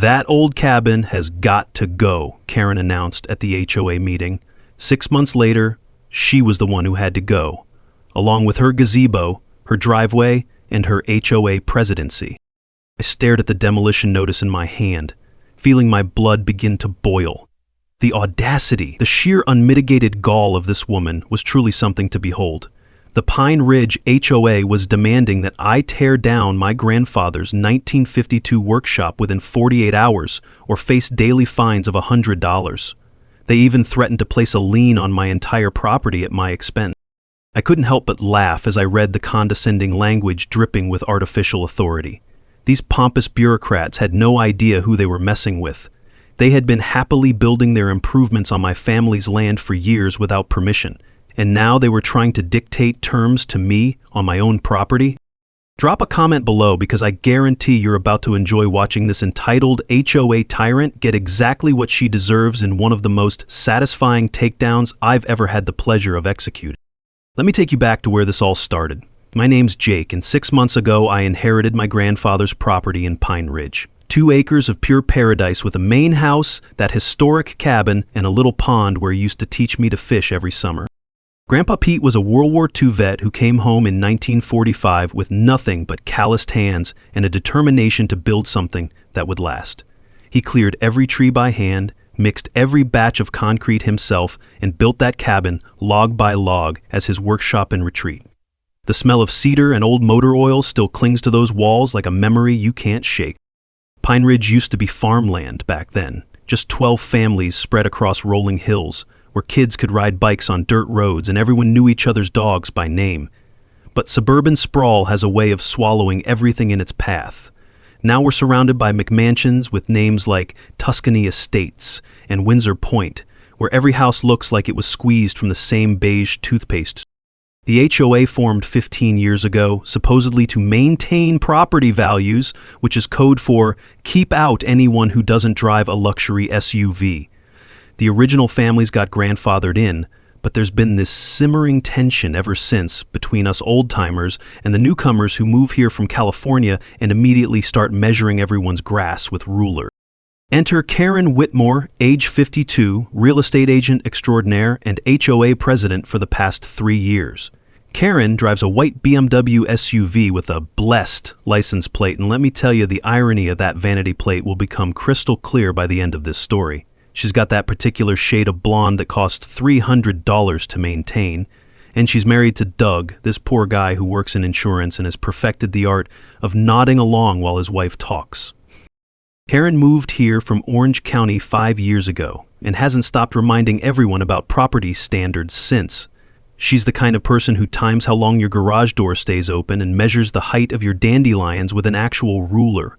"That old cabin has got to go," Karen announced at the HOA meeting. 6 months later, she was the one who had to go, along with her gazebo, her driveway, and her HOA presidency. I stared at the demolition notice in my hand, feeling my blood begin to boil. The audacity, the sheer unmitigated gall of this woman was truly something to behold. The Pineriidge HOA was demanding that I tear down my grandfather's 1952 workshop within 48 hours or face daily fines of $100. They even threatened to place a lien on my entire property at my expense. I couldn't help but laugh as I read the condescending language dripping with artificial authority. These pompous bureaucrats had no idea who they were messing with. They had been happily building their improvements on my family's land for years without permission, and now they were trying to dictate terms to me on my own property? Drop a comment below because I guarantee you're about to enjoy watching this entitled HOA tyrant get exactly what she deserves in one of the most satisfying takedowns I've ever had the pleasure of executing. Let me take you back to where this all started. My name's Jake, and 6 months ago I inherited my grandfather's property in Pineridge. 2 acres of pure paradise with a main house, that historic cabin, and a little pond where he used to teach me to fish every summer. Grandpa Pete was a World War II vet who came home in 1945 with nothing but calloused hands and a determination to build something that would last. He cleared every tree by hand, mixed every batch of concrete himself, and built that cabin log by log as his workshop and retreat. The smell of cedar and old motor oil still clings to those walls like a memory you can't shake. Pineridge used to be farmland back then, just 12 families spread across rolling hills, where kids could ride bikes on dirt roads and everyone knew each other's dogs by name. But suburban sprawl has a way of swallowing everything in its path. Now we're surrounded by McMansions with names like Tuscany Estates and Windsor Point, where every house looks like it was squeezed from the same beige toothpaste. The HOA formed 15 years ago, supposedly to maintain property values, which is code for keep out anyone who doesn't drive a luxury SUV. The original families got grandfathered in, but there's been this simmering tension ever since between us old-timers and the newcomers who move here from California and immediately start measuring everyone's grass with ruler. Enter Karen Whitmore, age 52, real estate agent extraordinaire and HOA president for the past 3 years. Karen drives a white BMW SUV with a blessed license plate, and let me tell you, the irony of that vanity plate will become crystal clear by the end of this story. She's got that particular shade of blonde that costs $300 to maintain, and she's married to Doug, this poor guy who works in insurance and has perfected the art of nodding along while his wife talks. Karen moved here from Orange County 5 years ago and hasn't stopped reminding everyone about property standards since. She's the kind of person who times how long your garage door stays open and measures the height of your dandelions with an actual ruler.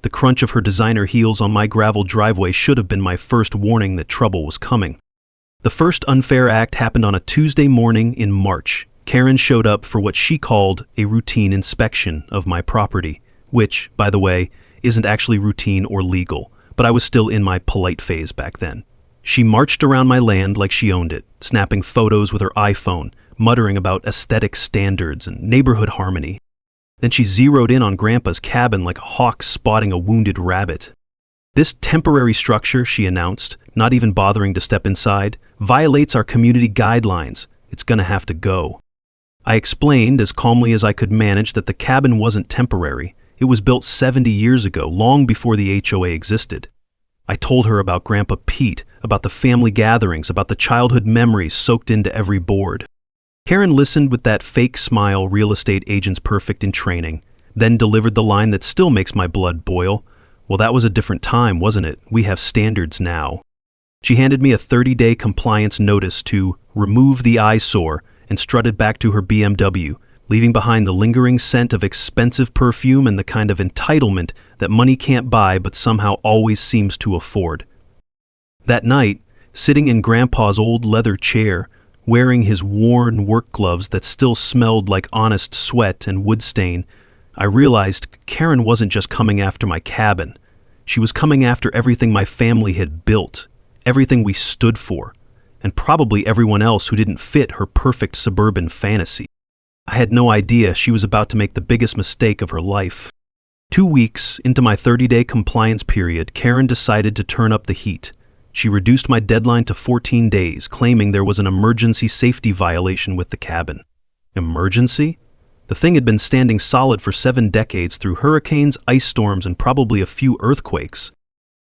The crunch of her designer heels on my gravel driveway should have been my first warning that trouble was coming. The first unfair act happened on a Tuesday morning in March. Karen showed up for what she called a routine inspection of my property, which, by the way, isn't actually routine or legal, but I was still in my polite phase back then. She marched around my land like she owned it, snapping photos with her iPhone, muttering about aesthetic standards and neighborhood harmony. Then she zeroed in on Grandpa's cabin like a hawk spotting a wounded rabbit. "This temporary structure," she announced, not even bothering to step inside, "violates our community guidelines. It's gonna have to go." I explained as calmly as I could manage that the cabin wasn't temporary. It was built 70 years ago, long before the HOA existed. I told her about Grandpa Pete, about the family gatherings, about the childhood memories soaked into every board. Karen listened with that fake smile real estate agent's perfect in training, then delivered the line that still makes my blood boil. "Well, that was a different time, wasn't it? We have standards now." She handed me a 30-day compliance notice to remove the eyesore and strutted back to her BMW, leaving behind the lingering scent of expensive perfume and the kind of entitlement that money can't buy but somehow always seems to afford. That night, sitting in Grandpa's old leather chair, wearing his worn work gloves that still smelled like honest sweat and wood stain, I realized Karen wasn't just coming after my cabin. She was coming after everything my family had built, everything we stood for, and probably everyone else who didn't fit her perfect suburban fantasy. I had no idea she was about to make the biggest mistake of her life. 2 weeks into my 30-day compliance period, Karen decided to turn up the heat. She reduced my deadline to 14 days, claiming there was an emergency safety violation with the cabin. Emergency? The thing had been standing solid for 7 decades through hurricanes, ice storms, and probably a few earthquakes.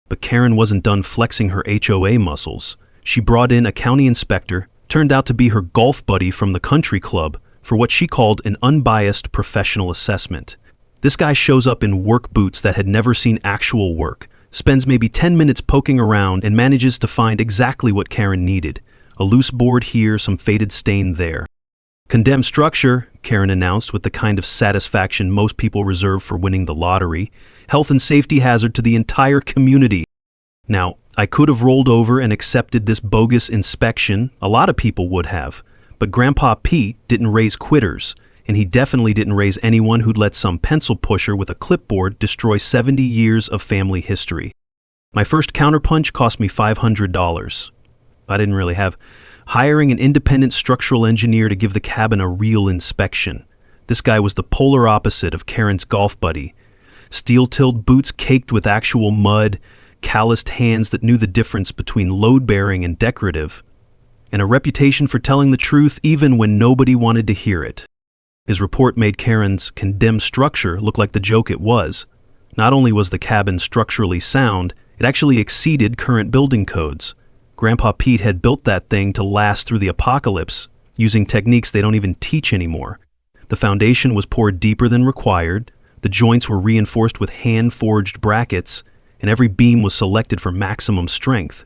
But Karen wasn't done flexing her HOA muscles. She brought in a county inspector, turned out to be her golf buddy from the country club, for what she called an unbiased professional assessment. This guy shows up in work boots that had never seen actual work, spends maybe 10 minutes poking around, and manages to find exactly what Karen needed. A loose board here, some faded stain there. Condemned structure, Karen announced with the kind of satisfaction most people reserve for winning the lottery. Health and safety hazard to the entire community. Now, I could have rolled over and accepted this bogus inspection. A lot of people would have. But Grandpa Pete didn't raise quitters, and he definitely didn't raise anyone who'd let some pencil pusher with a clipboard destroy 70 years of family history. My first counterpunch cost me $500. I didn't really have. Hiring an independent structural engineer to give the cabin a real inspection. This guy was the polar opposite of Karen's golf buddy. Steel-tilled boots caked with actual mud, calloused hands that knew the difference between load-bearing and decorative, and a reputation for telling the truth even when nobody wanted to hear it. His report made Karen's condemned structure look like the joke it was. Not only was the cabin structurally sound, it actually exceeded current building codes. Grandpa Pete had built that thing to last through the apocalypse, using techniques they don't even teach anymore. The foundation was poured deeper than required, the joints were reinforced with hand-forged brackets, and every beam was selected for maximum strength.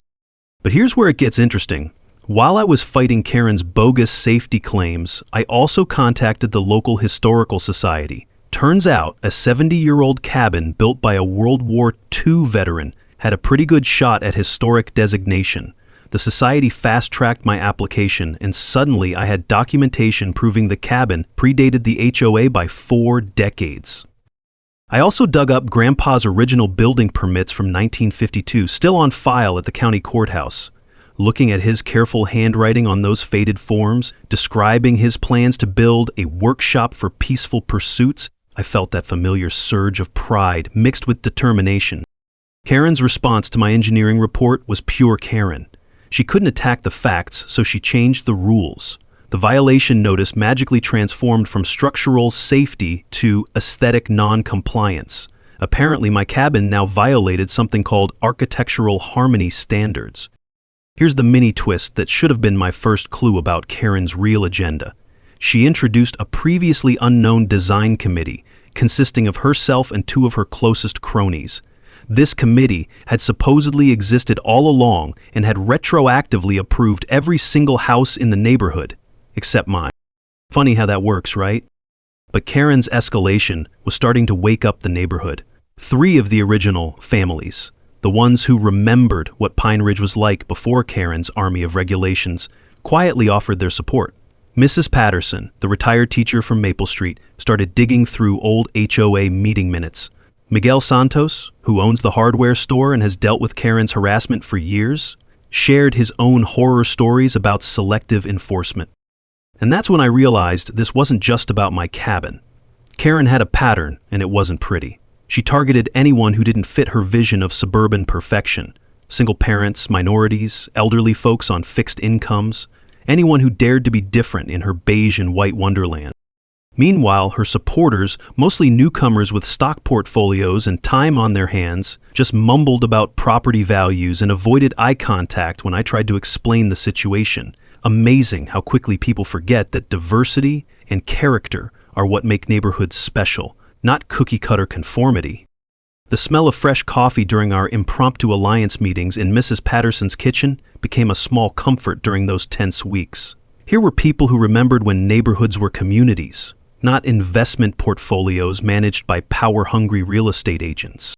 But here's where it gets interesting. While I was fighting Karen's bogus safety claims, I also contacted the local historical society. Turns out, a 70-year-old cabin built by a World War II veteran had a pretty good shot at historic designation. The society fast-tracked my application, and suddenly I had documentation proving the cabin predated the HOA by 4 decades. I also dug up Grandpa's original building permits from 1952, still on file at the county courthouse. Looking at his careful handwriting on those faded forms, describing his plans to build a workshop for peaceful pursuits, I felt that familiar surge of pride mixed with determination. Karen's response to my engineering report was pure Karen. She couldn't attack the facts, so she changed the rules. The violation notice magically transformed from structural safety to aesthetic non-compliance. Apparently, my cabin now violated something called architectural harmony standards. Here's the mini twist that should have been my first clue about Karen's real agenda. She introduced a previously unknown design committee consisting of herself and 2 of her closest cronies. This committee had supposedly existed all along and had retroactively approved every single house in the neighborhood, except mine. Funny how that works, right? But Karen's escalation was starting to wake up the neighborhood. 3 of the original families, the ones who remembered what Pineriidge was like before Karen's army of regulations, quietly offered their support. Mrs. Patterson, the retired teacher from Maple Street, started digging through old HOA meeting minutes. Miguel Santos, who owns the hardware store and has dealt with Karen's harassment for years, shared his own horror stories about selective enforcement. And that's when I realized this wasn't just about my cabin. Karen had a pattern, and it wasn't pretty. She targeted anyone who didn't fit her vision of suburban perfection. Single parents, minorities, elderly folks on fixed incomes, anyone who dared to be different in her beige and white wonderland. Meanwhile, her supporters, mostly newcomers with stock portfolios and time on their hands, just mumbled about property values and avoided eye contact when I tried to explain the situation. Amazing how quickly people forget that diversity and character are what make neighborhoods special, not cookie-cutter conformity. The smell of fresh coffee during our impromptu alliance meetings in Mrs. Patterson's kitchen became a small comfort during those tense weeks. Here were people who remembered when neighborhoods were communities, not investment portfolios managed by power-hungry real estate agents.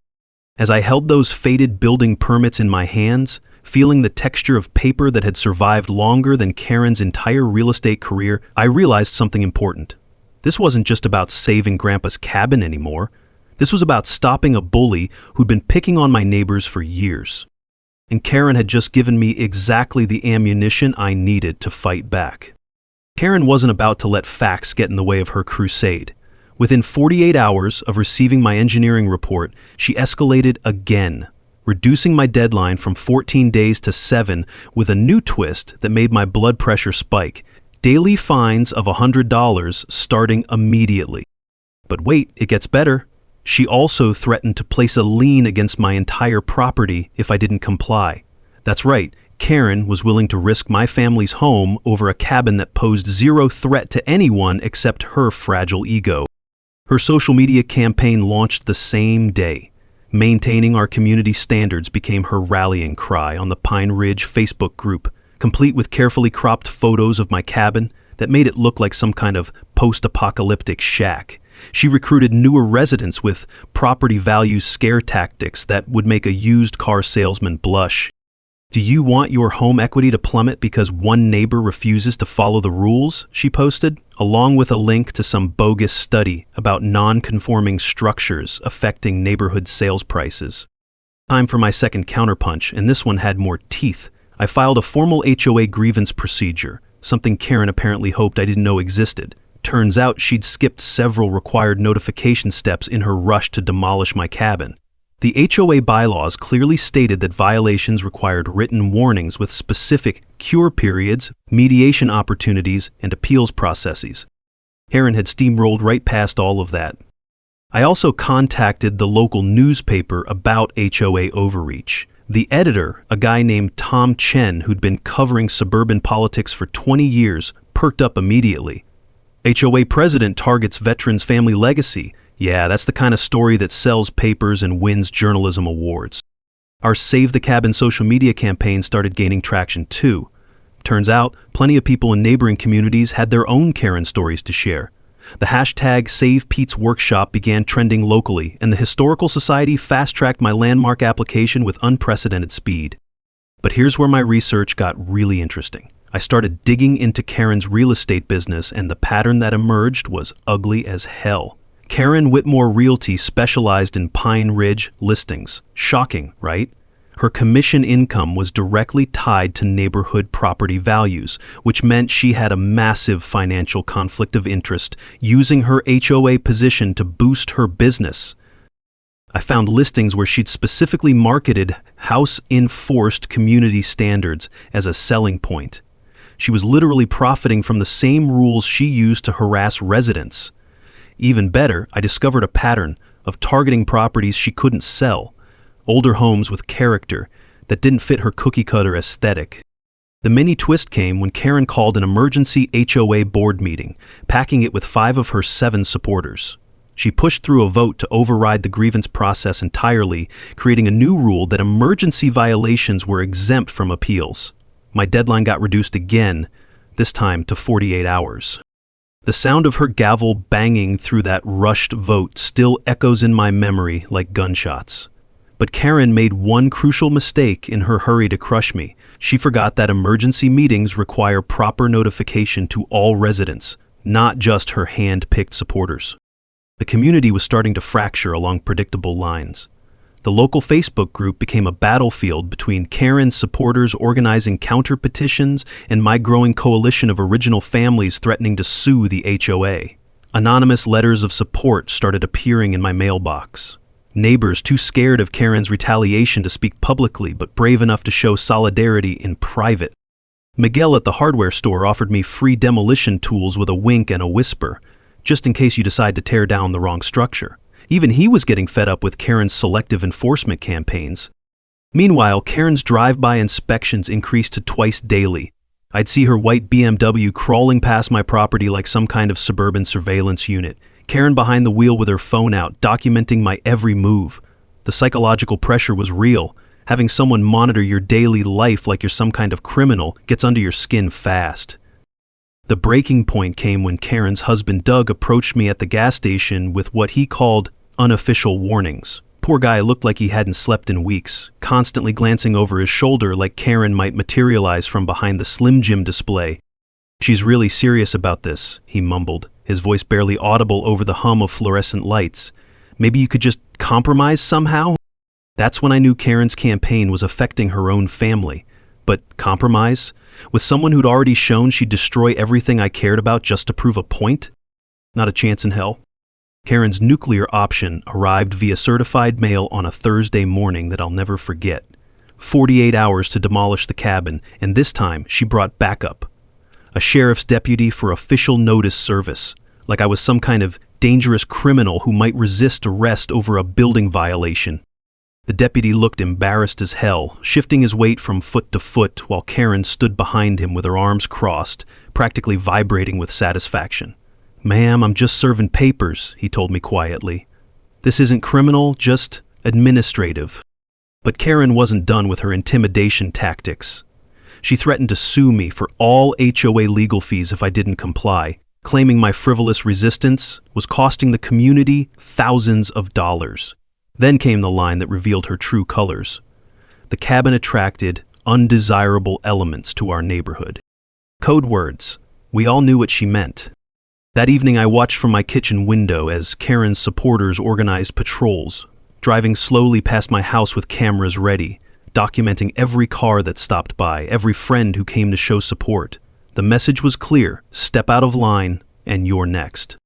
As I held those faded building permits in my hands, feeling the texture of paper that had survived longer than Karen's entire real estate career, I realized something important. This wasn't just about saving Grandpa's cabin anymore. This was about stopping a bully who'd been picking on my neighbors for years. And Karen had just given me exactly the ammunition I needed to fight back. Karen wasn't about to let facts get in the way of her crusade. Within 48 hours of receiving my engineering report, she escalated again, reducing my deadline from 14 days to 7 with a new twist that made my blood pressure spike. Daily fines of $100 starting immediately. But wait, it gets better. She also threatened to place a lien against my entire property if I didn't comply. That's right, Karen was willing to risk my family's home over a cabin that posed zero threat to anyone except her fragile ego. Her social media campaign launched the same day. Maintaining our community standards became her rallying cry on the Pineriidge Facebook group, complete with carefully cropped photos of my cabin that made it look like some kind of post-apocalyptic shack. She recruited newer residents with property value scare tactics that would make a used car salesman blush. Do you want your home equity to plummet because one neighbor refuses to follow the rules? She posted, along with a link to some bogus study about non-conforming structures affecting neighborhood sales prices. Time for my second counterpunch, and this one had more teeth. I filed a formal HOA grievance procedure, something Karen apparently hoped I didn't know existed. Turns out she'd skipped several required notification steps in her rush to demolish my cabin. The HOA bylaws clearly stated that violations required written warnings with specific cure periods, mediation opportunities, and appeals processes. Karen had steamrolled right past all of that. I also contacted the local newspaper about HOA Overreach. The editor, a guy named Chen who'd been covering suburban politics for 20 years, perked up immediately. HOA president targets veterans' family legacy. Yeah, that's the kind of story that sells papers and wins journalism awards. Our Save the Cabin social media campaign started gaining traction too. Turns out, plenty of people in neighboring communities had their own Karen stories to share. The hashtag Save Pete's Workshop began trending locally, and the Historical Society fast-tracked my landmark application with unprecedented speed. But here's where my research got really interesting. I started digging into Karen's real estate business, and the pattern that emerged was ugly as hell. Karen Whitmore Realty specialized in Pineriidge listings. Shocking, right? Her commission income was directly tied to neighborhood property values, which meant she had a massive financial conflict of interest, using her HOA position to boost her business. I found listings where she'd specifically marketed house-enforced community standards as a selling point. She was literally profiting from the same rules she used to harass residents. Even better, I discovered a pattern of targeting properties she couldn't sell, older homes with character that didn't fit her cookie-cutter aesthetic. The mini twist came when Karen called an emergency HOA board meeting, packing it with 5 of her 7 supporters. She pushed through a vote to override the grievance process entirely, creating a new rule that emergency violations were exempt from appeals. My deadline got reduced again, this time to 48 hours. The sound of her gavel banging through that rushed vote still echoes in my memory like gunshots. But Karen made one crucial mistake in her hurry to crush me. She forgot that emergency meetings require proper notification to all residents, not just her hand-picked supporters. The community was starting to fracture along predictable lines. The local Facebook group became a battlefield between Karen's supporters organizing counter-petitions and my growing coalition of original families threatening to sue the HOA. Anonymous letters of support started appearing in my mailbox. Neighbors too scared of Karen's retaliation to speak publicly but brave enough to show solidarity in private. Miguel at the hardware store offered me free demolition tools with a wink and a whisper, just in case you decide to tear down the wrong structure. Even he was getting fed up with Karen's selective enforcement campaigns. Meanwhile, Karen's drive-by inspections increased to twice daily. I'd see her white BMW crawling past my property like some kind of suburban surveillance unit. Karen behind the wheel with her phone out, documenting my every move. The psychological pressure was real. Having someone monitor your daily life like you're some kind of criminal gets under your skin fast. The breaking point came when Karen's husband Doug approached me at the gas station with what he called unofficial warnings. Poor guy looked like he hadn't slept in weeks, constantly glancing over his shoulder like Karen might materialize from behind the Slim Jim display. "She's really serious about this," he mumbled, his voice barely audible over the hum of fluorescent lights. "Maybe you could just compromise somehow?" That's when I knew Karen's campaign was affecting her own family. But compromise? With someone who'd already shown she'd destroy everything I cared about just to prove a point? Not a chance in hell. Karen's nuclear option arrived via certified mail on a Thursday morning that I'll never forget. 48 hours to demolish the cabin, and this time she brought backup. A sheriff's deputy for official notice service, like I was some kind of dangerous criminal who might resist arrest over a building violation. The deputy looked embarrassed as hell, shifting his weight from foot to foot while Karen stood behind him with her arms crossed, practically vibrating with satisfaction. "Ma'am, I'm just serving papers," he told me quietly. "This isn't criminal, just administrative." But Karen wasn't done with her intimidation tactics. She threatened to sue me for all HOA legal fees if I didn't comply, claiming my frivolous resistance was costing the community thousands of dollars. Then came the line that revealed her true colors. The cabin attracted undesirable elements to our neighborhood. Code words. We all knew what she meant. That evening I watched from my kitchen window as Karen's supporters organized patrols, driving slowly past my house with cameras ready, documenting every car that stopped by, every friend who came to show support. The message was clear: step out of line, and you're next.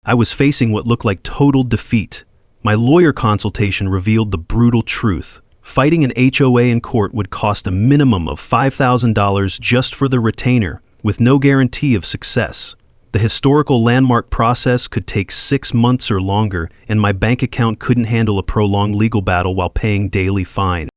I was facing what looked like total defeat. My lawyer consultation revealed the brutal truth. Fighting an HOA in court would cost a minimum of $5,000 just for the retainer, with no guarantee of success. The historical landmark process could take 6 months or longer, and my bank account couldn't handle a prolonged legal battle while paying daily fines.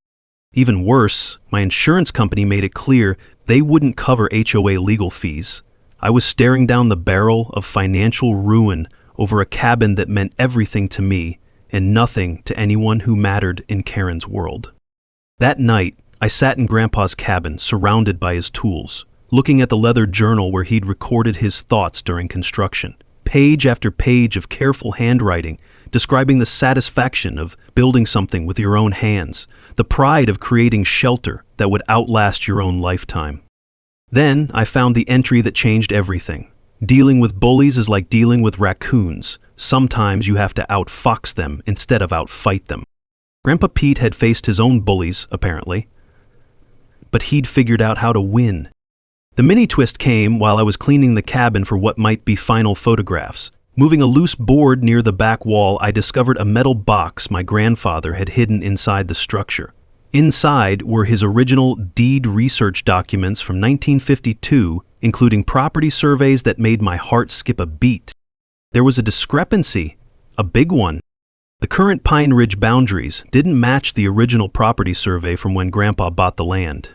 Even worse, my insurance company made it clear they wouldn't cover HOA legal fees. I was staring down the barrel of financial ruin over a cabin that meant everything to me and nothing to anyone who mattered in Karen's world. That night, I sat in Grandpa's cabin, surrounded by his tools, looking at the leather journal where he'd recorded his thoughts during construction. Page after page of careful handwriting, describing the satisfaction of building something with your own hands, the pride of creating shelter that would outlast your own lifetime. Then I found the entry that changed everything. Dealing with bullies is like dealing with raccoons. Sometimes you have to outfox them instead of outfight them. Grandpa Pete had faced his own bullies, apparently, but he'd figured out how to win. The mini twist came while I was cleaning the cabin for what might be final photographs. Moving a loose board near the back wall, I discovered a metal box my grandfather had hidden inside the structure. Inside were his original deed research documents from 1952, including property surveys that made my heart skip a beat. There was a discrepancy, a big one. The current Pineriidge boundaries didn't match the original property survey from when Grandpa bought the land.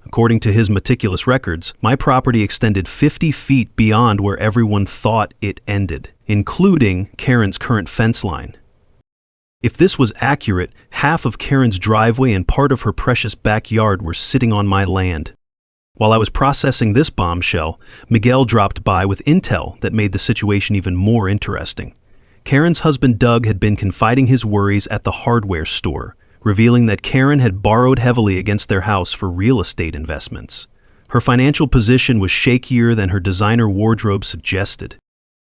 According to his meticulous records, my property extended 50 feet beyond where everyone thought it ended, including Karen's current fence line. If this was accurate, half of Karen's driveway and part of her precious backyard were sitting on my land. While I was processing this bombshell, Miguel dropped by with intel that made the situation even more interesting. Karen's husband Doug had been confiding his worries at the hardware store, revealing that Karen had borrowed heavily against their house for real estate investments. Her financial position was shakier than her designer wardrobe suggested.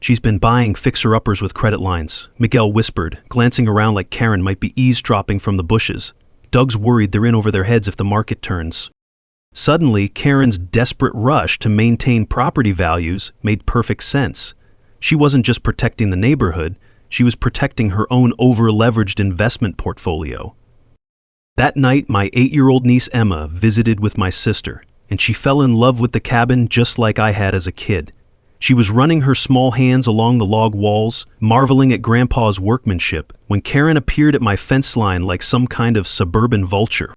"She's been buying fixer-uppers with credit lines," Miguel whispered, glancing around like Karen might be eavesdropping from the bushes. "Doug's worried they're in over their heads if the market turns." Suddenly, Karen's desperate rush to maintain property values made perfect sense. She wasn't just protecting the neighborhood, she was protecting her own over-leveraged investment portfolio. That night, my 8-year-old niece Emma visited with my sister, and she fell in love with the cabin just like I had as a kid. She was running her small hands along the log walls, marveling at Grandpa's workmanship, when Karen appeared at my fence line like some kind of suburban vulture.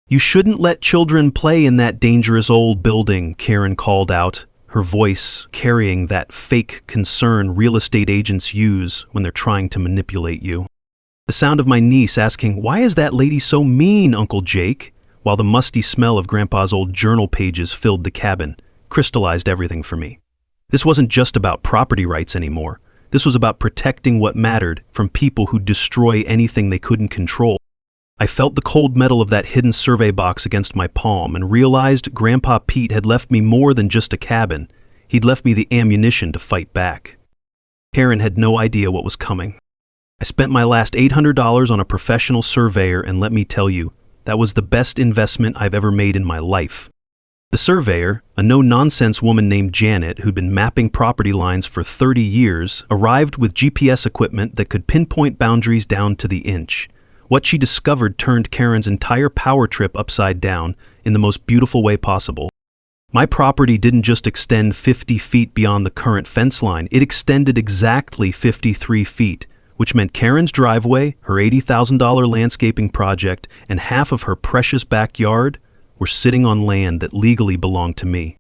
"You shouldn't let children play in that dangerous old building," Karen called out, her voice carrying that fake concern real estate agents use when they're trying to manipulate you. The sound of my niece asking, "Why is that lady so mean, Uncle Jake?" while the musty smell of Grandpa's old journal pages filled the cabin, crystallized everything for me. This wasn't just about property rights anymore. This was about protecting what mattered from people who destroy anything they couldn't control. I felt the cold metal of that hidden survey box against my palm and realized Grandpa Pete had left me more than just a cabin. He'd left me the ammunition to fight back. Karen had no idea what was coming. I spent my last $800 on a professional surveyor, and let me tell you, that was the best investment I've ever made in my life. The surveyor, a no-nonsense woman named Janet who'd been mapping property lines for 30 years, arrived with GPS equipment that could pinpoint boundaries down to the inch. What she discovered turned Karen's entire power trip upside down in the most beautiful way possible. My property didn't just extend 50 feet beyond the current fence line, it extended exactly 53 feet, which meant Karen's driveway, her $80,000 landscaping project, and half of her precious backyard were sitting on land that legally belonged to me.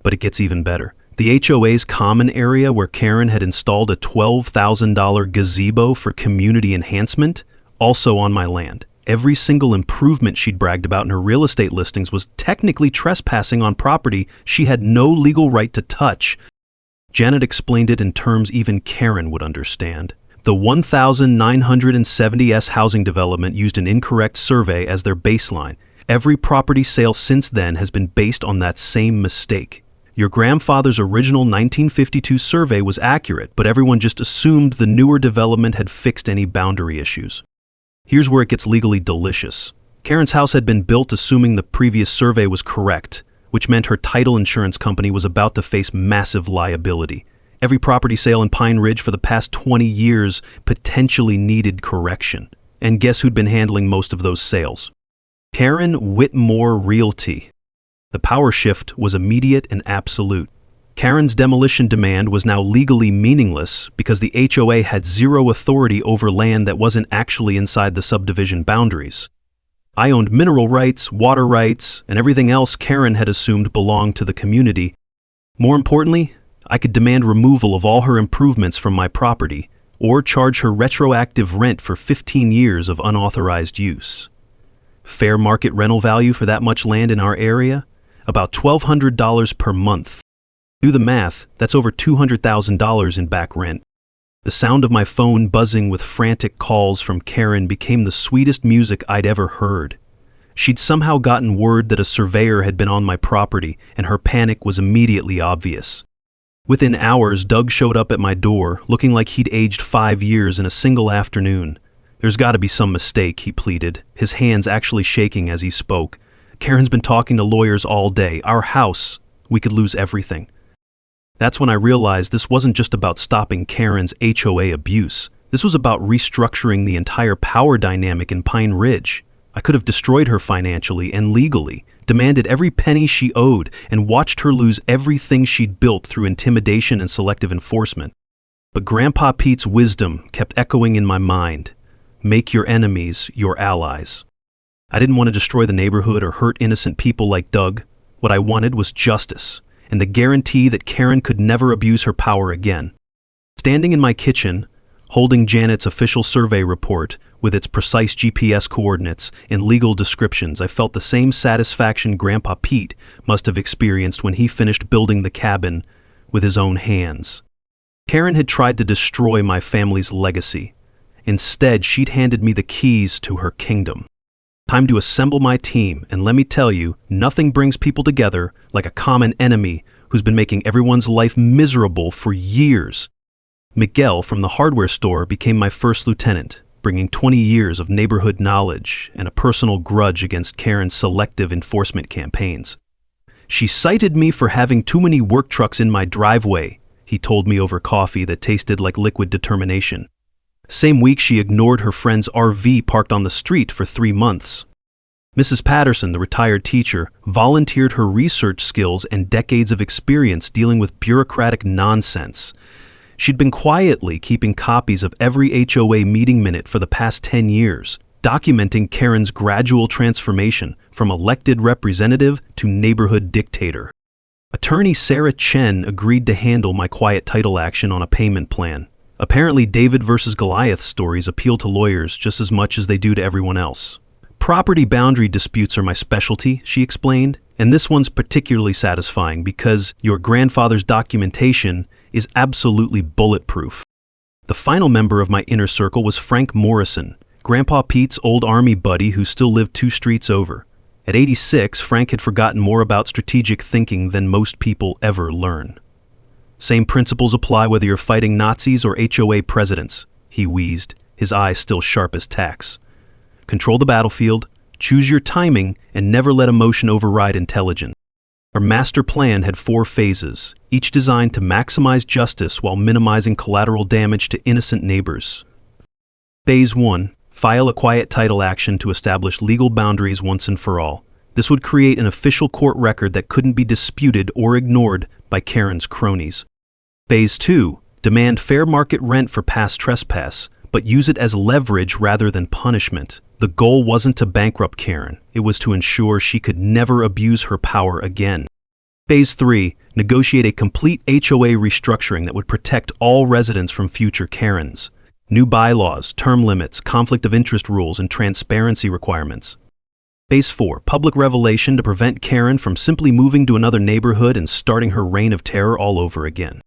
But it gets even better. The HOA's common area where Karen had installed a $12,000 gazebo for community enhancement, also on my land. Every single improvement she'd bragged about in her real estate listings was technically trespassing on property she had no legal right to touch. Janet explained it in terms even Karen would understand. The 1970s housing development used an incorrect survey as their baseline. Every property sale since then has been based on that same mistake. Your grandfather's original 1952 survey was accurate, but everyone just assumed the newer development had fixed any boundary issues. Here's where it gets legally delicious. Karen's house had been built assuming the previous survey was correct, which meant her title insurance company was about to face massive liability. Every property sale in Pineriidge for the past 20 years potentially needed correction. And guess who'd been handling most of those sales? Karen Whitmore Realty. The power shift was immediate and absolute. Karen's demolition demand was now legally meaningless because the HOA had zero authority over land that wasn't actually inside the subdivision boundaries. I owned mineral rights, water rights, and everything else Karen had assumed belonged to the community. More importantly, I could demand removal of all her improvements from my property or charge her retroactive rent for 15 years of unauthorized use. Fair market rental value for that much land in our area? About $1,200 per month. Do the math, that's over $200,000 in back rent. The sound of my phone buzzing with frantic calls from Karen became the sweetest music I'd ever heard. She'd somehow gotten word that a surveyor had been on my property, and her panic was immediately obvious. Within hours, Doug showed up at my door, looking like he'd aged 5 years in a single afternoon. There's got to be some mistake, he pleaded, his hands actually shaking as he spoke. Karen's been talking to lawyers all day. Our house, we could lose everything. That's when I realized this wasn't just about stopping Karen's HOA abuse. This was about restructuring the entire power dynamic in Pineriidge. I could have destroyed her financially and legally, demanded every penny she owed, and watched her lose everything she'd built through intimidation and selective enforcement. But Grandpa Pete's wisdom kept echoing in my mind. Make your enemies your allies. I didn't want to destroy the neighborhood or hurt innocent people like Doug. What I wanted was justice, and the guarantee that Karen could never abuse her power again. Standing in my kitchen, holding Janet's official survey report with its precise GPS coordinates and legal descriptions, I felt the same satisfaction Grandpa Pete must have experienced when he finished building the cabin with his own hands. Karen had tried to destroy my family's legacy. Instead, she'd handed me the keys to her kingdom. Time to assemble my team, and let me tell you, nothing brings people together like a common enemy who's been making everyone's life miserable for years. Miguel from the hardware store became my first lieutenant, bringing 20 years of neighborhood knowledge and a personal grudge against Karen's selective enforcement campaigns. She cited me for having too many work trucks in my driveway, he told me over coffee that tasted like liquid determination. Same week, she ignored her friend's RV parked on the street for 3 months. Mrs. Patterson, the retired teacher, volunteered her research skills and decades of experience dealing with bureaucratic nonsense. She'd been quietly keeping copies of every HOA meeting minute for the past 10 years, documenting Karen's gradual transformation from elected representative to neighborhood dictator. Attorney Sarah Chen agreed to handle my quiet title action on a payment plan. Apparently, David versus Goliath stories appeal to lawyers just as much as they do to everyone else. Property boundary disputes are my specialty, she explained, and this one's particularly satisfying because your grandfather's documentation is absolutely bulletproof. The final member of my inner circle was Frank Morrison, Grandpa Pete's old army buddy who still lived 2 streets over. At 86, Frank had forgotten more about strategic thinking than most people ever learn. Same principles apply whether you're fighting Nazis or HOA presidents, he wheezed, his eyes still sharp as tacks. Control the battlefield, choose your timing, and never let emotion override intelligence. Our master plan had 4 phases, each designed to maximize justice while minimizing collateral damage to innocent neighbors. Phase 1. File a quiet title action to establish legal boundaries once and for all. This would create an official court record that couldn't be disputed or ignored by Karen's cronies. Phase 2. Demand fair market rent for past trespass, but use it as leverage rather than punishment. The goal wasn't to bankrupt Karen, it was to ensure she could never abuse her power again. Phase 3. Negotiate a complete HOA restructuring that would protect all residents from future Karens. New bylaws, term limits, conflict of interest rules, and transparency requirements. Phase 4. Public revelation to prevent Karen from simply moving to another neighborhood and starting her reign of terror all over again.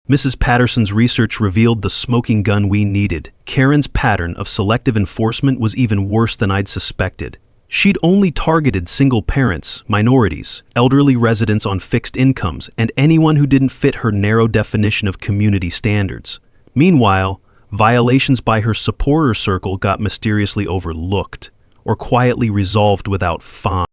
Mrs. Patterson's research revealed the smoking gun we needed. Karen's pattern of selective enforcement was even worse than I'd suspected. She'd only targeted single parents, minorities, elderly residents on fixed incomes, and anyone who didn't fit her narrow definition of community standards. Meanwhile, violations by her supporter circle got mysteriously overlooked, or quietly resolved without fine.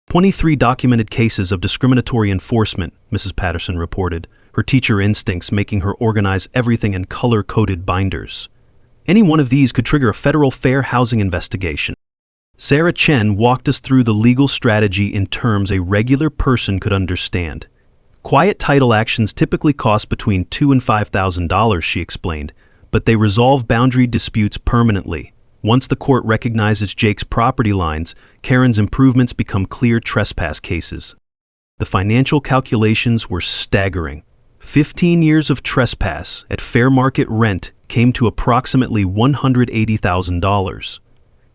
23 documented cases of discriminatory enforcement, Mrs. Patterson reported, her teacher instincts making her organize everything in color-coded binders. Any one of these could trigger a federal fair housing investigation. Sarah Chen walked us through the legal strategy in terms a regular person could understand. Quiet title actions typically cost between $2,000 and $5,000, she explained, but they resolve boundary disputes permanently. Once the court recognizes Jake's property lines, Karen's improvements become clear trespass cases. The financial calculations were staggering. 15 years of trespass at fair market rent came to approximately $180,000.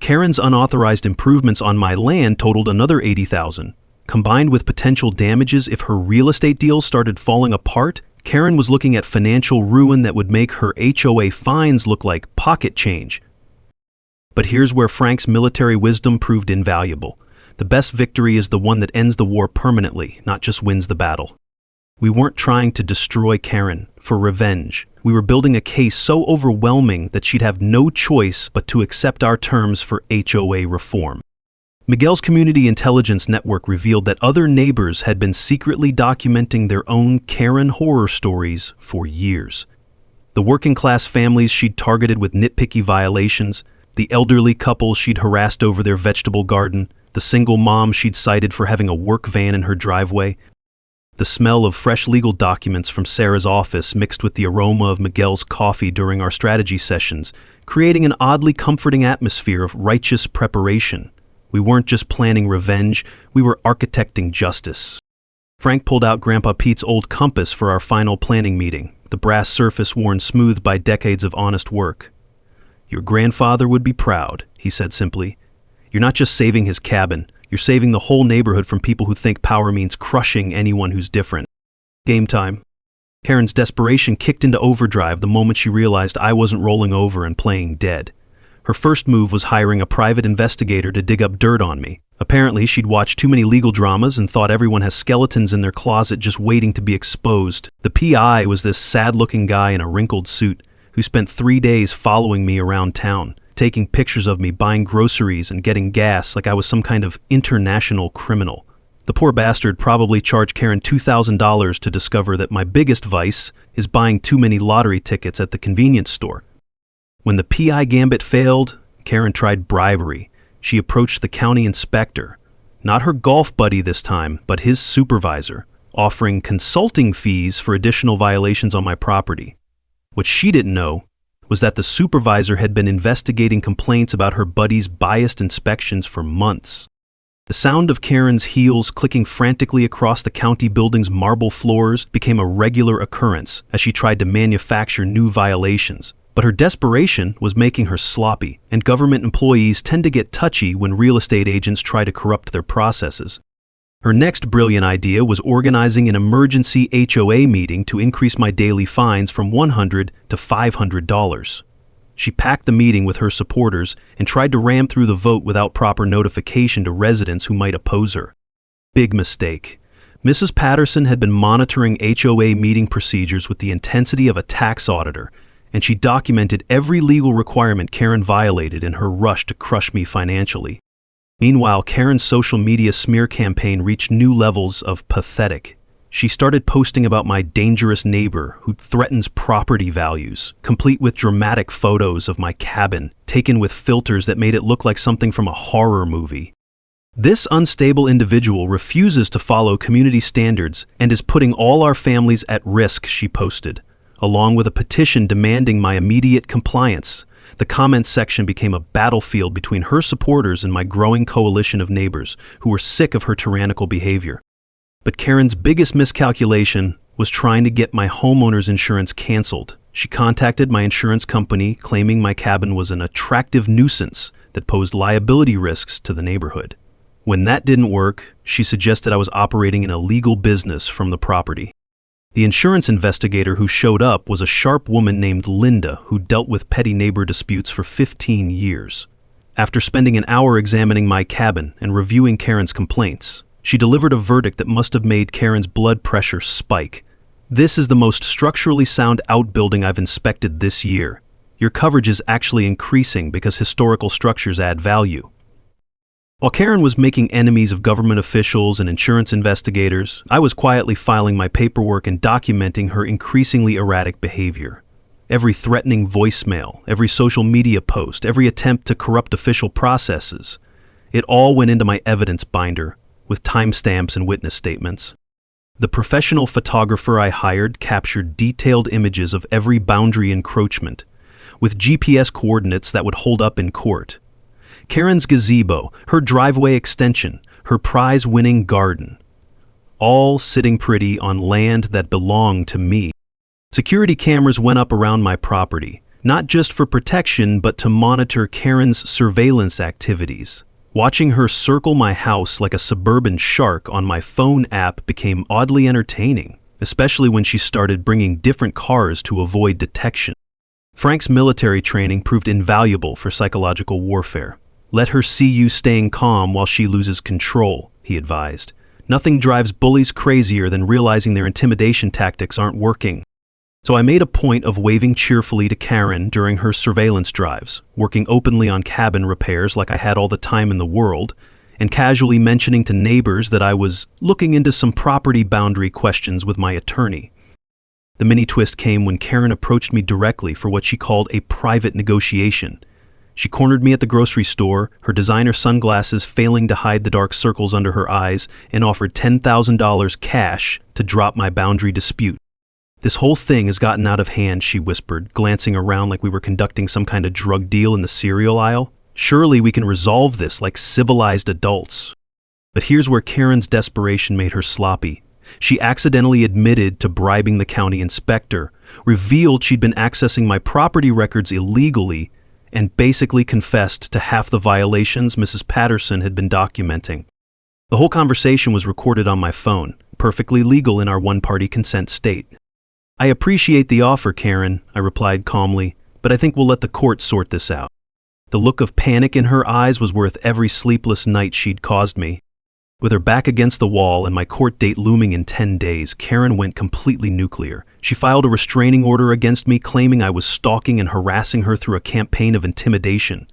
Karen's unauthorized improvements on my land totaled another $80,000. Combined with potential damages if her real estate deals started falling apart, Karen was looking at financial ruin that would make her HOA fines look like pocket change. But here's where Frank's military wisdom proved invaluable. The best victory is the one that ends the war permanently, not just wins the battle. We weren't trying to destroy Karen for revenge. We were building a case so overwhelming that she'd have no choice but to accept our terms for HOA reform. Miguel's community intelligence network revealed that other neighbors had been secretly documenting their own Karen horror stories for years. The working-class families she'd targeted with nitpicky violations, the elderly couple she'd harassed over their vegetable garden, the single mom she'd cited for having a work van in her driveway. The smell of fresh legal documents from Sarah's office mixed with the aroma of Miguel's coffee during our strategy sessions, creating an oddly comforting atmosphere of righteous preparation. We weren't just planning revenge, we were architecting justice. Frank pulled out Grandpa Pete's old compass for our final planning meeting, the brass surface worn smooth by decades of honest work. "Your grandfather would be proud," he said simply. "You're not just saving his cabin, you're saving the whole neighborhood from people who think power means crushing anyone who's different." Game time. Karen's desperation kicked into overdrive the moment she realized I wasn't rolling over and playing dead. Her first move was hiring a private investigator to dig up dirt on me. Apparently, she'd watched too many legal dramas and thought everyone has skeletons in their closet just waiting to be exposed. The PI was this sad-looking guy in a wrinkled suit who spent 3 days following me around town, taking pictures of me buying groceries and getting gas like I was some kind of international criminal. The poor bastard probably charged Karen $2,000 to discover that my biggest vice is buying too many lottery tickets at the convenience store. When the PI gambit failed, Karen tried bribery. She approached the county inspector, not her golf buddy this time, but his supervisor, offering consulting fees for additional violations on my property. What she didn't know was that the supervisor had been investigating complaints about her buddy's biased inspections for months. The sound of Karen's heels clicking frantically across the county building's marble floors became a regular occurrence as she tried to manufacture new violations. But her desperation was making her sloppy, and government employees tend to get touchy when real estate agents try to corrupt their processes. Her next brilliant idea was organizing an emergency HOA meeting to increase my daily fines from $100 to $500. She packed the meeting with her supporters and tried to ram through the vote without proper notification to residents who might oppose her. Big mistake. Mrs. Patterson had been monitoring HOA meeting procedures with the intensity of a tax auditor, and she documented every legal requirement Karen violated in her rush to crush me financially. Meanwhile, Karen's social media smear campaign reached new levels of pathetic. She started posting about my dangerous neighbor who threatens property values, complete with dramatic photos of my cabin, taken with filters that made it look like something from a horror movie. This unstable individual refuses to follow community standards and is putting all our families at risk, she posted, along with a petition demanding my immediate compliance. The comments section became a battlefield between her supporters and my growing coalition of neighbors who were sick of her tyrannical behavior. But Karen's biggest miscalculation was trying to get my homeowner's insurance canceled. She contacted my insurance company claiming my cabin was an attractive nuisance that posed liability risks to the neighborhood. When that didn't work, she suggested I was operating an illegal business from the property. The insurance investigator who showed up was a sharp woman named Linda who dealt with petty neighbor disputes for 15 years. After spending an hour examining my cabin and reviewing Karen's complaints, she delivered a verdict that must have made Karen's blood pressure spike. "This is the most structurally sound outbuilding I've inspected this year. Your coverage is actually increasing because historical structures add value." While Karen was making enemies of government officials and insurance investigators, I was quietly filing my paperwork and documenting her increasingly erratic behavior. Every threatening voicemail, every social media post, every attempt to corrupt official processes, it all went into my evidence binder with timestamps and witness statements. The professional photographer I hired captured detailed images of every boundary encroachment, with GPS coordinates that would hold up in court. Karen's gazebo, her driveway extension, her prize-winning garden, all sitting pretty on land that belonged to me. Security cameras went up around my property, not just for protection but to monitor Karen's surveillance activities. Watching her circle my house like a suburban shark on my phone app became oddly entertaining, especially when she started bringing different cars to avoid detection. Frank's military training proved invaluable for psychological warfare. "Let her see you staying calm while she loses control," he advised. "Nothing drives bullies crazier than realizing their intimidation tactics aren't working." So I made a point of waving cheerfully to Karen during her surveillance drives, working openly on cabin repairs like I had all the time in the world, and casually mentioning to neighbors that I was looking into some property boundary questions with my attorney. The mini twist came when Karen approached me directly for what she called a private negotiation. She cornered me at the grocery store, her designer sunglasses failing to hide the dark circles under her eyes, and offered $10,000 cash to drop my boundary dispute. "This whole thing has gotten out of hand," she whispered, glancing around like we were conducting some kind of drug deal in the cereal aisle. "Surely we can resolve this like civilized adults." But here's where Karen's desperation made her sloppy. She accidentally admitted to bribing the county inspector, revealed she'd been accessing my property records illegally, and basically confessed to half the violations Mrs. Patterson had been documenting. The whole conversation was recorded on my phone, perfectly legal in our one-party consent state. "I appreciate the offer, Karen," I replied calmly, "but I think we'll let the court sort this out." The look of panic in her eyes was worth every sleepless night she'd caused me. With her back against the wall and my court date looming in 10 days, Karen went completely nuclear. She filed a restraining order against me, claiming I was stalking and harassing her through a campaign of intimidation.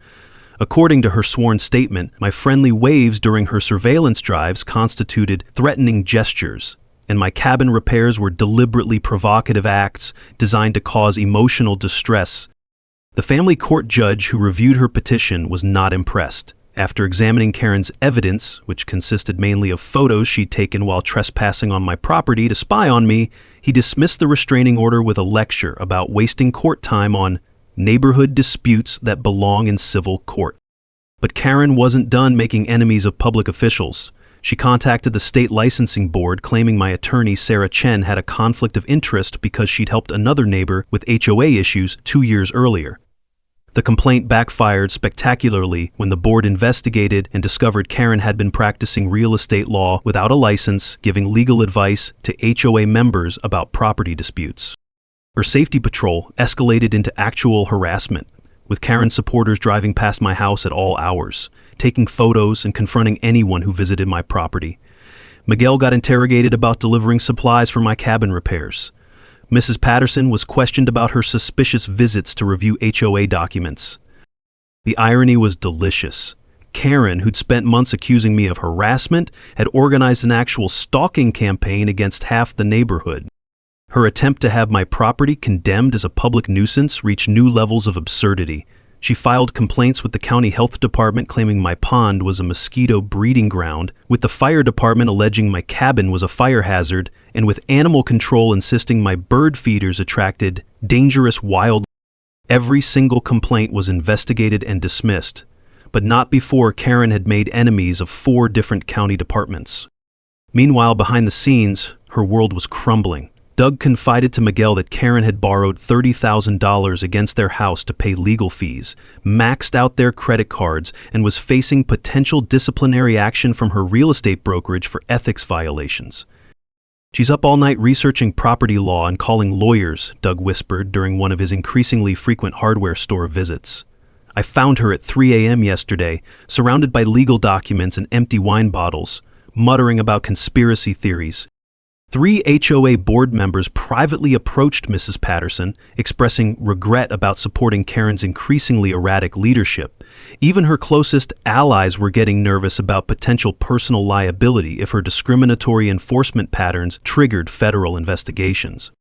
According to her sworn statement, my friendly waves during her surveillance drives constituted threatening gestures, and my cabin repairs were deliberately provocative acts designed to cause emotional distress. The family court judge who reviewed her petition was not impressed. After examining Karen's evidence, which consisted mainly of photos she'd taken while trespassing on my property to spy on me, he dismissed the restraining order with a lecture about wasting court time on neighborhood disputes that belong in civil court. But Karen wasn't done making enemies of public officials. She contacted the state licensing board claiming my attorney, Sarah Chen, had a conflict of interest because she'd helped another neighbor with HOA issues 2 years earlier. The complaint backfired spectacularly when the board investigated and discovered Karen had been practicing real estate law without a license, giving legal advice to HOA members about property disputes. Her safety patrol escalated into actual harassment, with Karen's supporters driving past my house at all hours, taking photos and confronting anyone who visited my property. Miguel got interrogated about delivering supplies for my cabin repairs. Mrs. Patterson was questioned about her suspicious visits to review HOA documents. The irony was delicious. Karen, who'd spent months accusing me of harassment, had organized an actual stalking campaign against half the neighborhood. Her attempt to have my property condemned as a public nuisance reached new levels of absurdity. She filed complaints with the county health department claiming my pond was a mosquito breeding ground, with the fire department alleging my cabin was a fire hazard, and with animal control insisting my bird feeders attracted dangerous wildlife. Every single complaint was investigated and dismissed, but not before Karen had made enemies of 4 different county departments. Meanwhile, behind the scenes, her world was crumbling. Doug confided to Miguel that Karen had borrowed $30,000 against their house to pay legal fees, maxed out their credit cards, and was facing potential disciplinary action from her real estate brokerage for ethics violations. "She's up all night researching property law and calling lawyers," Doug whispered during one of his increasingly frequent hardware store visits. "I found her at 3 a.m. yesterday, surrounded by legal documents and empty wine bottles, muttering about conspiracy theories." 3 HOA board members privately approached Mrs. Patterson, expressing regret about supporting Karen's increasingly erratic leadership. Even her closest allies were getting nervous about potential personal liability if her discriminatory enforcement patterns triggered federal investigations.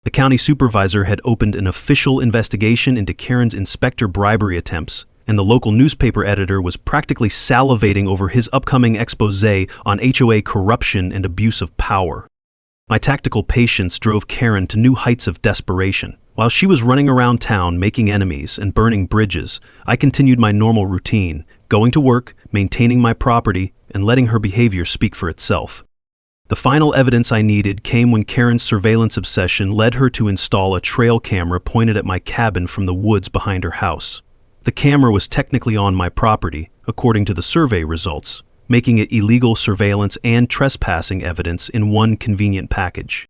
The county supervisor had opened an official investigation into Karen's inspector bribery attempts, and the local newspaper editor was practically salivating over his upcoming exposé on HOA corruption and abuse of power. My tactical patience drove Karen to new heights of desperation. While she was running around town making enemies and burning bridges, I continued my normal routine, going to work, maintaining my property, and letting her behavior speak for itself. The final evidence I needed came when Karen's surveillance obsession led her to install a trail camera pointed at my cabin from the woods behind her house. The camera was technically on my property, according to the survey results, making it illegal surveillance and trespassing evidence in one convenient package.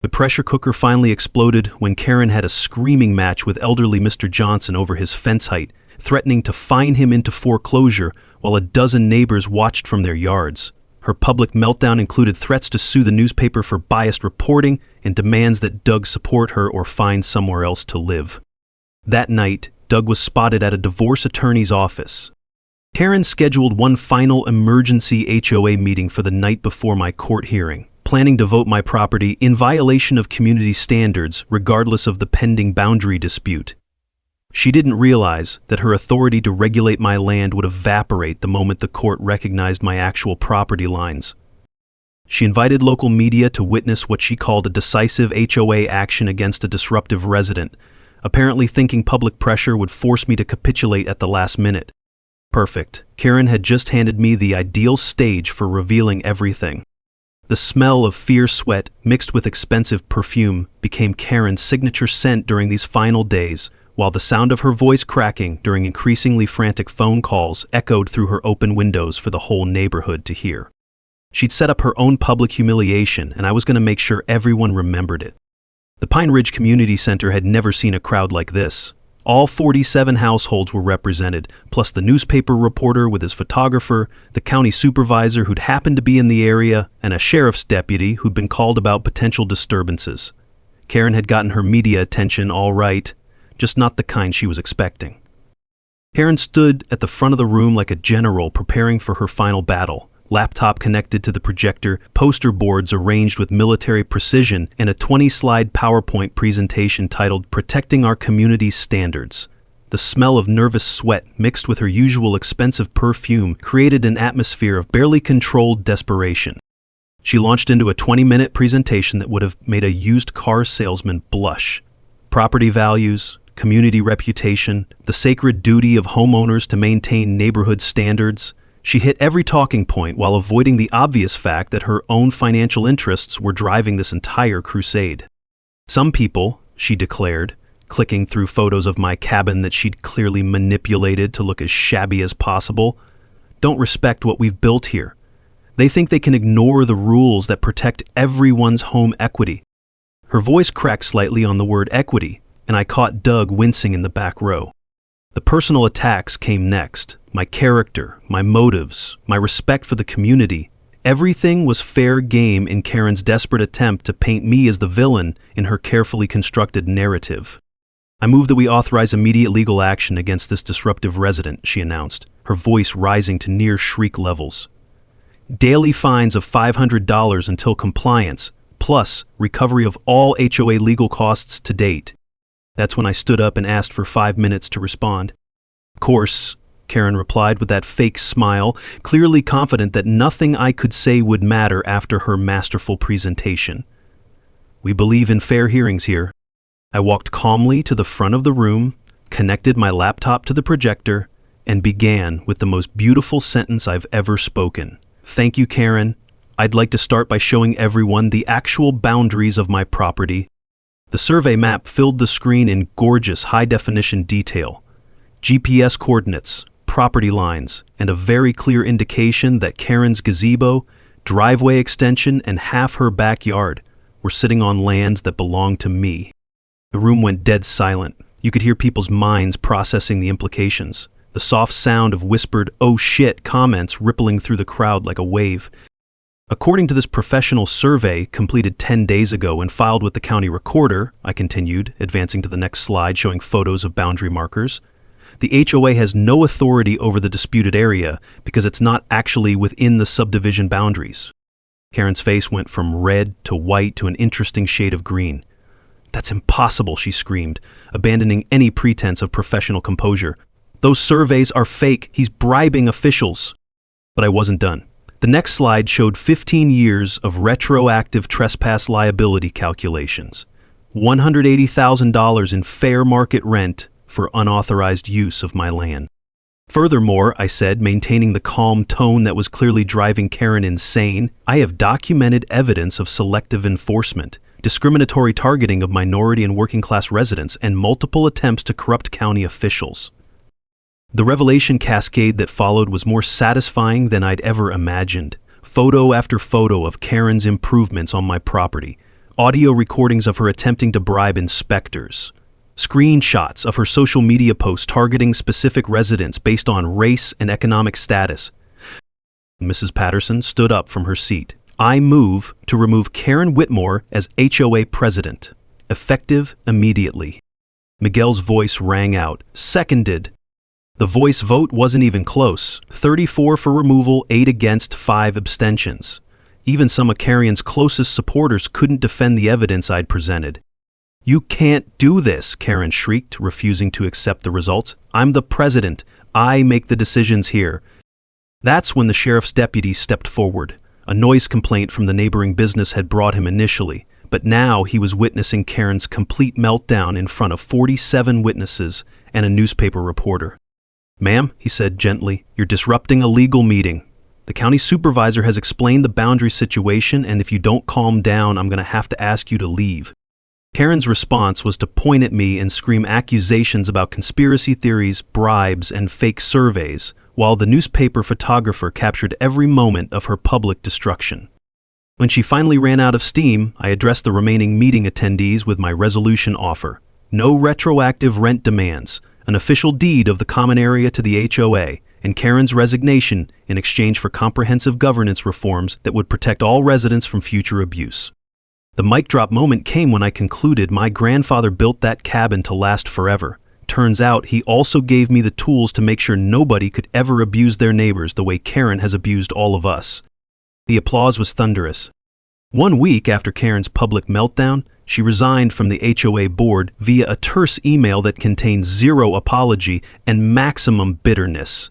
The pressure cooker finally exploded when Karen had a screaming match with elderly Mr. Johnson over his fence height, threatening to fine him into foreclosure while a dozen neighbors watched from their yards. Her public meltdown included threats to sue the newspaper for biased reporting and demands that Doug support her or find somewhere else to live. That night, Doug was spotted at a divorce attorney's office. Karen scheduled one final emergency HOA meeting for the night before my court hearing, planning to vote my property in violation of community standards regardless of the pending boundary dispute. She didn't realize that her authority to regulate my land would evaporate the moment the court recognized my actual property lines. She invited local media to witness what she called a decisive HOA action against a disruptive resident, apparently thinking public pressure would force me to capitulate at the last minute. Perfect. Karen had just handed me the ideal stage for revealing everything. The smell of fierce sweat mixed with expensive perfume became Karen's signature scent during these final days, while the sound of her voice cracking during increasingly frantic phone calls echoed through her open windows for the whole neighborhood to hear. She'd set up her own public humiliation, and I was going to make sure everyone remembered it. The Pineriidge Community Center had never seen a crowd like this. All 47 households were represented, plus the newspaper reporter with his photographer, the county supervisor who'd happened to be in the area, and a sheriff's deputy who'd been called about potential disturbances. Karen had gotten her media attention all right, just not the kind she was expecting. Karen stood at the front of the room like a general preparing for her final battle, laptop connected to the projector, poster boards arranged with military precision, and a 20-slide PowerPoint presentation titled "Protecting Our Community's Standards." The smell of nervous sweat mixed with her usual expensive perfume created an atmosphere of barely controlled desperation. She launched into a 20-minute presentation that would have made a used car salesman blush. Property values, community reputation, the sacred duty of homeowners to maintain neighborhood standards. She hit every talking point while avoiding the obvious fact that her own financial interests were driving this entire crusade. Some people, she declared, clicking through photos of my cabin that she'd clearly manipulated to look as shabby as possible, don't respect what we've built here. They think they can ignore the rules that protect everyone's home equity. Her voice cracked slightly on the word equity, and I caught Doug wincing in the back row. The personal attacks came next. My character, my motives, my respect for the community. Everything was fair game in Karen's desperate attempt to paint me as the villain in her carefully constructed narrative. "I move that we authorize immediate legal action against this disruptive resident," she announced, her voice rising to near shriek levels. Daily fines of $500 until compliance, plus recovery of all HOA legal costs to date. That's when I stood up and asked for 5 minutes to respond. Of course, Karen replied with that fake smile, clearly confident that nothing I could say would matter after her masterful presentation. We believe in fair hearings here. I walked calmly to the front of the room, connected my laptop to the projector, and began with the most beautiful sentence I've ever spoken. Thank you, Karen. I'd like to start by showing everyone the actual boundaries of my property. The survey map filled the screen in gorgeous high-definition detail. GPS coordinates, property lines, and a very clear indication that Karen's gazebo, driveway extension, and half her backyard were sitting on lands that belonged to me. The room went dead silent. You could hear people's minds processing the implications. The soft sound of whispered, "oh shit" comments rippling through the crowd like a wave. According to this professional survey completed 10 days ago and filed with the county recorder, I continued, advancing to the next slide showing photos of boundary markers, the HOA has no authority over the disputed area because it's not actually within the subdivision boundaries. Karen's face went from red to white to an interesting shade of green. That's impossible, she screamed, abandoning any pretense of professional composure. Those surveys are fake. He's bribing officials. But I wasn't done. The next slide showed 15 years of retroactive trespass liability calculations. $180,000 in fair market rent for unauthorized use of my land. Furthermore, I said, maintaining the calm tone that was clearly driving Karen insane, I have documented evidence of selective enforcement, discriminatory targeting of minority and working-class residents, and multiple attempts to corrupt county officials. The revelation cascade that followed was more satisfying than I'd ever imagined. Photo after photo of Karen's improvements on my property, audio recordings of her attempting to bribe inspectors, screenshots of her social media posts targeting specific residents based on race and economic status. Mrs. Patterson stood up from her seat. I move to remove Karen Whitmore as HOA president, effective immediately. Miguel's voice rang out. Seconded. The voice vote wasn't even close. 34 for removal, 8 against, 5 abstentions. Even some of Karen's closest supporters couldn't defend the evidence I'd presented. You can't do this, Karen shrieked, refusing to accept the results. I'm the president. I make the decisions here. That's when the sheriff's deputy stepped forward. A noise complaint from the neighboring business had brought him initially, but now he was witnessing Karen's complete meltdown in front of 47 witnesses and a newspaper reporter. Ma'am, he said gently, you're disrupting a legal meeting. The county supervisor has explained the boundary situation, and if you don't calm down, I'm going to have to ask you to leave. Karen's response was to point at me and scream accusations about conspiracy theories, bribes, and fake surveys, while the newspaper photographer captured every moment of her public destruction. When she finally ran out of steam, I addressed the remaining meeting attendees with my resolution offer. No retroactive rent demands, an official deed of the common area to the HOA, and Karen's resignation in exchange for comprehensive governance reforms that would protect all residents from future abuse. The mic drop moment came when I concluded my grandfather built that cabin to last forever. Turns out he also gave me the tools to make sure nobody could ever abuse their neighbors the way Karen has abused all of us. The applause was thunderous. 1 week after Karen's public meltdown, she resigned from the HOA board via a terse email that contained zero apology and maximum bitterness.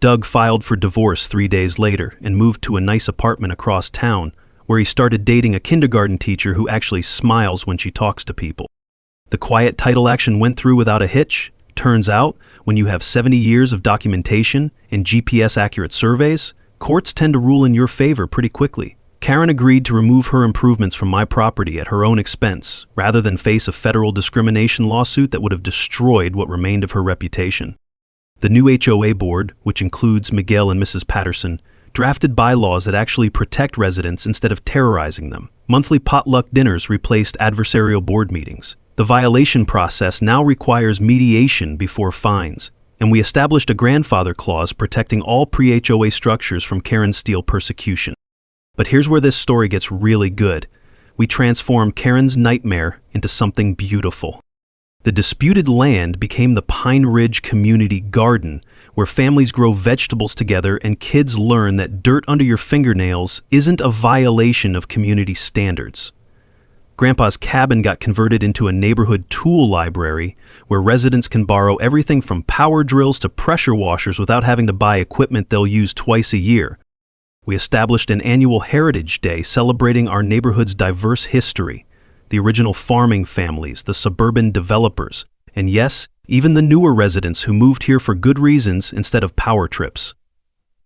Doug filed for divorce 3 days later and moved to a nice apartment across town, where he started dating a kindergarten teacher who actually smiles when she talks to people. The quiet title action went through without a hitch. Turns out, when you have 70 years of documentation and GPS-accurate surveys, courts tend to rule in your favor pretty quickly. Karen agreed to remove her improvements from my property at her own expense, rather than face a federal discrimination lawsuit that would have destroyed what remained of her reputation. The new HOA board, which includes Miguel and Mrs. Patterson, drafted bylaws that actually protect residents instead of terrorizing them. Monthly potluck dinners replaced adversarial board meetings. The violation process now requires mediation before fines, and we established a grandfather clause protecting all pre-HOA structures from Karen Steele persecution. But here's where this story gets really good. We transform Karen's nightmare into something beautiful. The disputed land became the Pineriidge Community Garden, where families grow vegetables together and kids learn that dirt under your fingernails isn't a violation of community standards. Grandpa's cabin got converted into a neighborhood tool library where residents can borrow everything from power drills to pressure washers without having to buy equipment they'll use twice a year. We established an annual Heritage Day celebrating our neighborhood's diverse history, the original farming families, the suburban developers, and yes, even the newer residents who moved here for good reasons instead of power trips.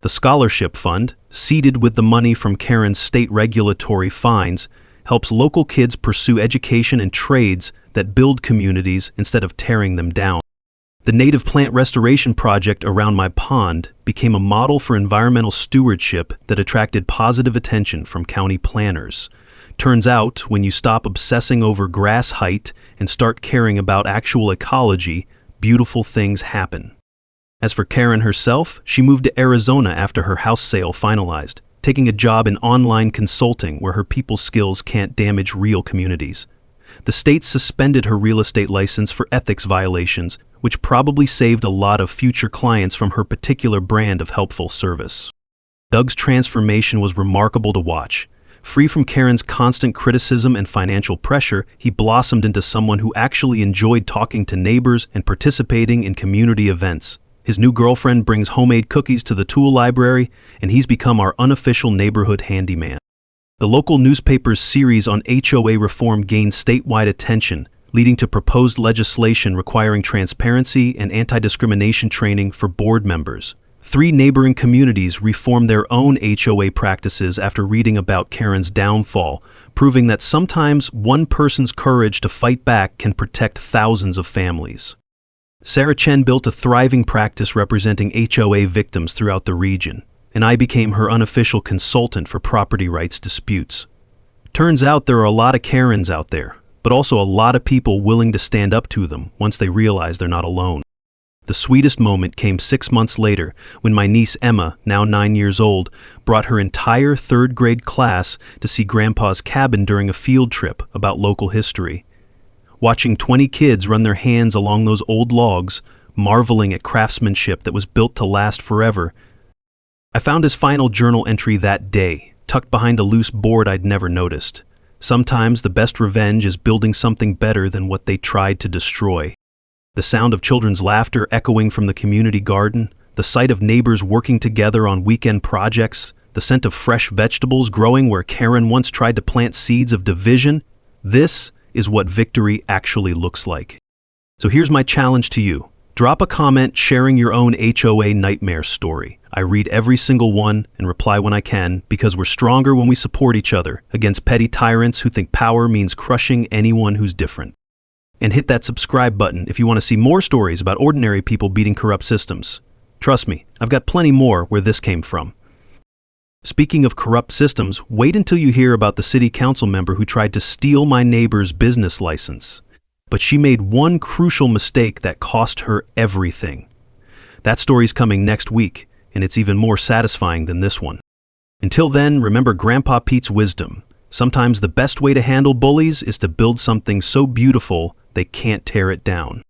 The scholarship fund, seeded with the money from Karen's state regulatory fines, helps local kids pursue education and trades that build communities instead of tearing them down. The native plant restoration project around my pond became a model for environmental stewardship that attracted positive attention from county planners. Turns out, when you stop obsessing over grass height and start caring about actual ecology, beautiful things happen. As for Karen herself, she moved to Arizona after her house sale finalized, taking a job in online consulting where her people skills can't damage real communities. The state suspended her real estate license for ethics violations, which probably saved a lot of future clients from her particular brand of helpful service. Doug's transformation was remarkable to watch. Free from Karen's constant criticism and financial pressure, he blossomed into someone who actually enjoyed talking to neighbors and participating in community events. His new girlfriend brings homemade cookies to the tool library, and he's become our unofficial neighborhood handyman. The local newspaper's series on HOA reform gained statewide attention, leading to proposed legislation requiring transparency and anti-discrimination training for board members. 3 neighboring communities reformed their own HOA practices after reading about Karen's downfall, proving that sometimes one person's courage to fight back can protect thousands of families. Sarah Chen built a thriving practice representing HOA victims throughout the region, and I became her unofficial consultant for property rights disputes. Turns out there are a lot of Karens out there, but also a lot of people willing to stand up to them once they realize they're not alone. The sweetest moment came 6 months later when my niece Emma, now 9 years old, brought her entire 3rd grade class to see Grandpa's cabin during a field trip about local history. Watching 20 kids run their hands along those old logs, marveling at craftsmanship that was built to last forever, I found his final journal entry that day, tucked behind a loose board I'd never noticed. Sometimes the best revenge is building something better than what they tried to destroy. The sound of children's laughter echoing from the community garden, the sight of neighbors working together on weekend projects, the scent of fresh vegetables growing where Karen once tried to plant seeds of division, this is what victory actually looks like. So here's my challenge to you. Drop a comment sharing your own HOA nightmare story. I read every single one and reply when I can because we're stronger when we support each other against petty tyrants who think power means crushing anyone who's different. And hit that subscribe button if you want to see more stories about ordinary people beating corrupt systems. Trust me, I've got plenty more where this came from. Speaking of corrupt systems, wait until you hear about the city council member who tried to steal my neighbor's business license. But she made one crucial mistake that cost her everything. That story's coming next week, and it's even more satisfying than this one. Until then, remember Grandpa Pete's wisdom. Sometimes the best way to handle bullies is to build something so beautiful they can't tear it down.